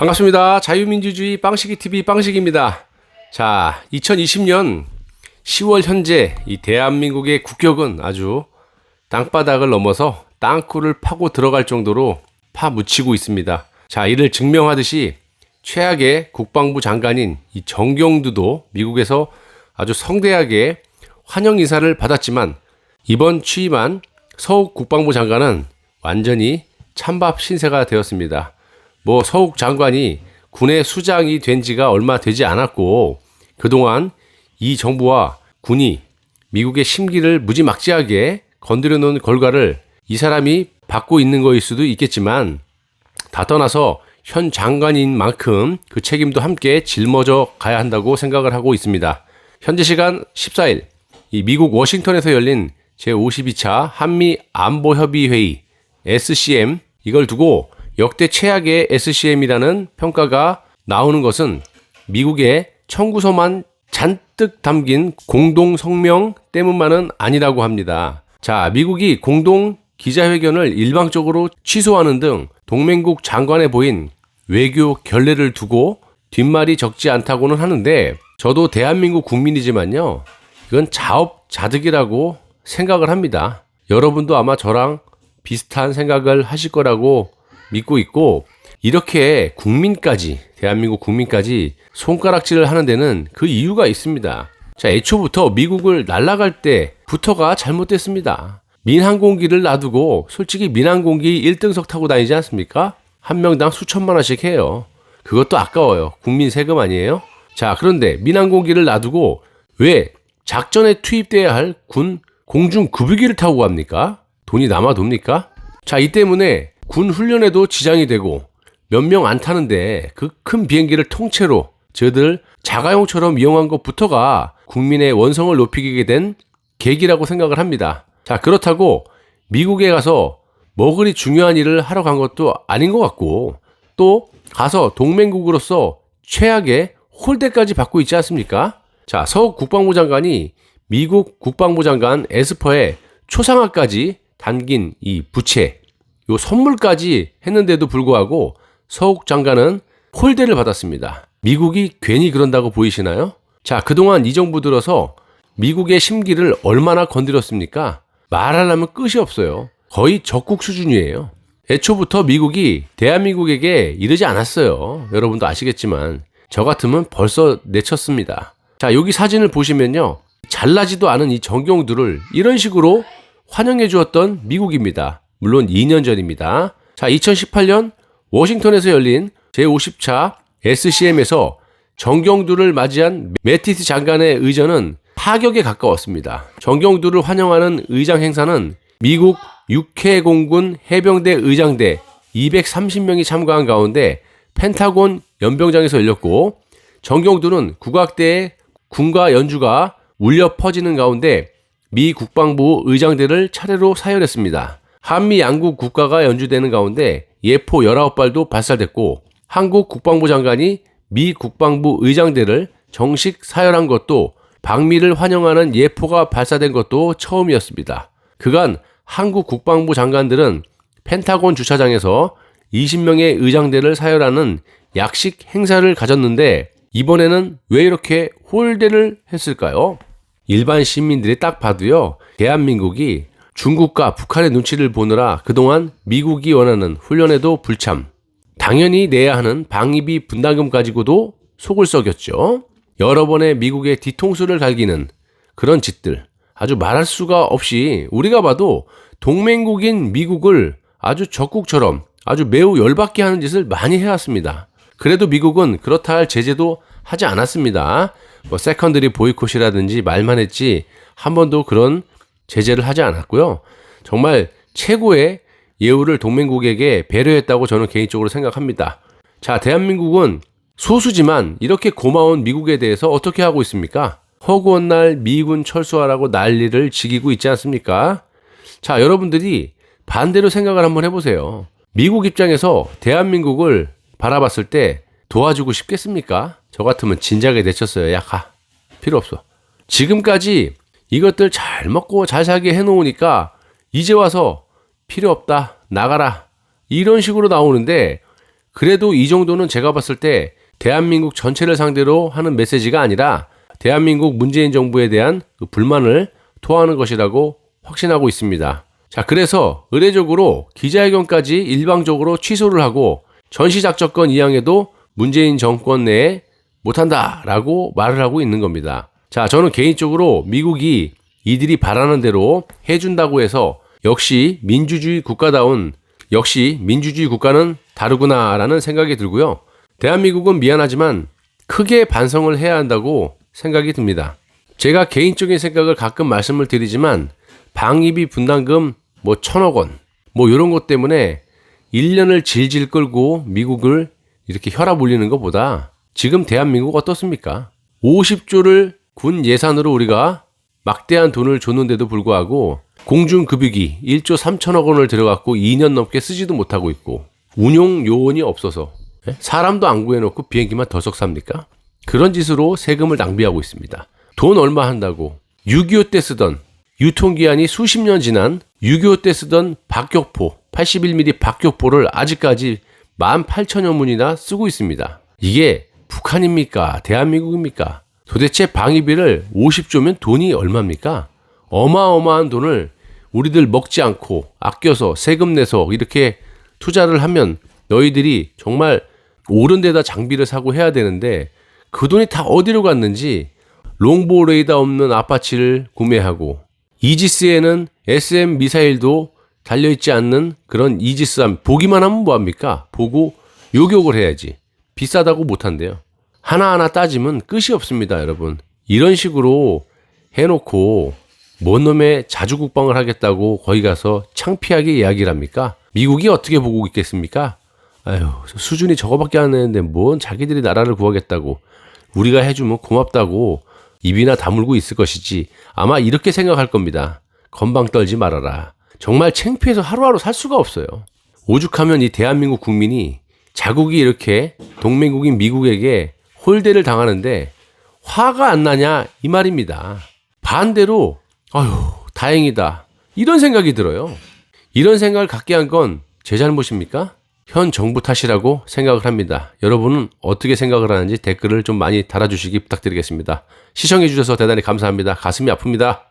반갑습니다. 자유민주주의 빵식이TV 빵식입니다. 자, 2020년 10월 현재 이 대한민국의 국격은 아주 땅바닥을 넘어서 땅굴을 파고 들어갈 정도로 파묻히고 있습니다. 자, 이를 증명하듯이 최악의 국방부 장관인 이 정경두도 미국에서 아주 성대하게 환영 인사를 받았지만 이번 취임한 서욱 국방부 장관은 완전히 찬밥 신세가 되었습니다. 서욱 장관이 군의 수장이 된 지가 얼마 되지 않았고 그동안 이 정부와 군이 미국의 심기를 무지막지하게 건드려 놓은 결과를 이 사람이 받고 있는 거일 수도 있겠지만 다 떠나서 현 장관인 만큼 그 책임도 함께 짊어져 가야 한다고 생각을 하고 있습니다. 현재 시간 14일 이 미국 워싱턴에서 열린 제52차 한미 안보협의회의 SCM 이걸 두고 역대 최악의 SCM이라는 평가가 나오는 것은 미국의 청구서만 잔뜩 담긴 공동 성명 때문만은 아니라고 합니다. 자, 미국이 공동 기자회견을 일방적으로 취소하는 등 동맹국 장관에 보인 외교 결례를 두고 뒷말이 적지 않다고는 하는데 저도 대한민국 국민이지만요. 이건 자업자득이라고 생각을 합니다. 여러분도 아마 저랑 비슷한 생각을 하실 거라고 믿고 있고 이렇게 대한민국 국민까지 손가락질을 하는 데는 그 이유가 있습니다. 자, 애초부터 미국을 날아갈 때부터가 잘못됐습니다. 민항공기를 놔두고 솔직히 민항공기 1등석 타고 다니지 않습니까? 한 명당 수천만 원씩 해요. 그것도 아까워요. 국민 세금 아니에요? 자, 그런데 민항공기를 놔두고 왜 작전에 투입돼야 할 군 공중급유기를 타고 갑니까? 돈이 남아돕니까? 자, 이 때문에 군 훈련에도 지장이 되고 몇 명 안 타는데 그 큰 비행기를 통째로 저들 자가용처럼 이용한 것부터가 국민의 원성을 높이게 된 계기라고 생각을 합니다. 자, 그렇다고 미국에 가서 뭐 그리 중요한 일을 하러 간 것도 아닌 것 같고 또 가서 동맹국으로서 최악의 홀대까지 받고 있지 않습니까? 자, 서욱 국방부 장관이 미국 국방부 장관 에스퍼에 초상화까지 담긴 이 부채 요 선물까지 했는데도 불구하고 서욱 장관은 홀대를 받았습니다. 미국이 괜히 그런다고 보이시나요? 자, 그동안 이 정부 들어서 미국의 심기를 얼마나 건드렸습니까? 말하려면 끝이 없어요. 거의 적국 수준이에요. 애초부터 미국이 대한민국에게 이러지 않았어요. 여러분도 아시겠지만 저 같으면 벌써 내쳤습니다. 자, 여기 사진을 보시면요. 잘나지도 않은 이 정경두를 이런 식으로 환영해 주었던 미국입니다. 물론 2년 전입니다. 자, 2018년 워싱턴에서 열린 제50차 SCM에서 정경두를 맞이한 매티스 장관의 의전은 파격에 가까웠습니다. 정경두를 환영하는 의장 행사는 미국 육해공군 해병대 의장대 230명이 참가한 가운데 펜타곤 연병장에서 열렸고 정경두는 국악대의 군가 연주가 울려 퍼지는 가운데 미 국방부 의장대를 차례로 사열했습니다. 한미 양국 국가가 연주되는 가운데 예포 19발도 발사됐고 한국 국방부 장관이 미 국방부 의장대를 정식 사열한 것도 방미를 환영하는 예포가 발사된 것도 처음이었습니다. 그간 한국 국방부 장관들은 펜타곤 주차장에서 20명의 의장대를 사열하는 약식 행사를 가졌는데 이번에는 왜 이렇게 홀대를 했을까요? 일반 시민들이 딱 봐도요. 대한민국이 중국과 북한의 눈치를 보느라 그동안 미국이 원하는 훈련에도 불참, 당연히 내야 하는 방위비 분담금 가지고도 속을 썩였죠. 여러 번의 미국의 뒤통수를 갈기는 그런 짓들 아주 말할 수가 없이 우리가 봐도 동맹국인 미국을 아주 적국처럼 아주 매우 열받게 하는 짓을 많이 해왔습니다. 그래도 미국은 그렇다 할 제재도 하지 않았습니다. 세컨드리 보이콧이라든지 말만 했지 한 번도 그런 제재를 하지 않았고요. 정말 최고의 예우를 동맹국에게 배려했다고 저는 개인적으로 생각합니다. 자, 대한민국은 소수지만 이렇게 고마운 미국에 대해서 어떻게 하고 있습니까? 허구한 날 미군 철수하라고 난리를 지기고 있지 않습니까? 자, 여러분들이 반대로 생각을 한번 해보세요. 미국 입장에서 대한민국을 바라봤을 때 도와주고 싶겠습니까? 저 같으면 진작에 내쳤어요. 야, 가. 필요 없어. 지금까지 이것들 잘 먹고 잘 살게 해놓으니까 이제 와서 필요 없다. 나가라. 이런 식으로 나오는데 그래도 이 정도는 제가 봤을 때 대한민국 전체를 상대로 하는 메시지가 아니라 대한민국 문재인 정부에 대한 그 불만을 토하는 것이라고 확신하고 있습니다. 자, 그래서 의례적으로 기자회견까지 일방적으로 취소를 하고 전시작전권 이양에도 문재인 정권 내에 못한다라고 말을 하고 있는 겁니다. 자, 저는 개인적으로 미국이 이들이 바라는 대로 해준다고 해서 역시 민주주의 국가다운 역시 민주주의 국가는 다르구나라는 생각이 들고요. 대한민국은 미안하지만 크게 반성을 해야 한다고 생각이 듭니다. 제가 개인적인 생각을 가끔 말씀을 드리지만 방위비 분담금 1,000억 원 이런 것 때문에 1년을 질질 끌고 미국을 이렇게 혈압 올리는 것보다 지금 대한민국 어떻습니까? 50조를 군 예산으로 우리가 막대한 돈을 줬는데도 불구하고 공중급유기 1조 3천억 원을 들여갖고 2년 넘게 쓰지도 못하고 있고 운용 요원이 없어서 사람도 안 구해놓고 비행기만 덜썩 삽니까? 그런 짓으로 세금을 낭비하고 있습니다. 돈 얼마 한다고 6.25 때 쓰던 유통기한이 수십 년 지난 6.25 때 쓰던 박격포 81mm 박격포를 아직까지 18,000여 문이나 쓰고 있습니다. 이게 북한입니까? 대한민국입니까? 도대체 방위비를 50조면 돈이 얼마입니까? 어마어마한 돈을 우리들 먹지 않고 아껴서 세금 내서 이렇게 투자를 하면 너희들이 정말 옳은 데다 장비를 사고 해야 되는데 그 돈이 다 어디로 갔는지 롱보 레이더 없는 아파치를 구매하고 이지스에는 SM 미사일도 달려있지 않는 그런 이지스함 보기만 하면 뭐합니까? 보고 요격을 해야지. 비싸다고 못한대요. 하나하나 따지면 끝이 없습니다, 여러분. 이런 식으로 해놓고 뭔 놈의 자주국방을 하겠다고 거기 가서 창피하게 이야기를 합니까? 미국이 어떻게 보고 있겠습니까? 아유, 수준이 저거밖에 안 되는데 뭔 자기들이 나라를 구하겠다고 우리가 해주면 고맙다고 입이나 다물고 있을 것이지 아마 이렇게 생각할 겁니다. 건방 떨지 말아라. 정말 창피해서 하루하루 살 수가 없어요. 오죽하면 이 대한민국 국민이 자국이 이렇게 동맹국인 미국에게 홀대를 당하는데 화가 안 나냐 이 말입니다. 반대로 아유 다행이다 이런 생각이 들어요. 이런 생각을 갖게 한 건 제 잘못입니까? 현 정부 탓이라고 생각을 합니다. 여러분은 어떻게 생각을 하는지 댓글을 좀 많이 달아주시기 부탁드리겠습니다. 시청해 주셔서 대단히 감사합니다. 가슴이 아픕니다.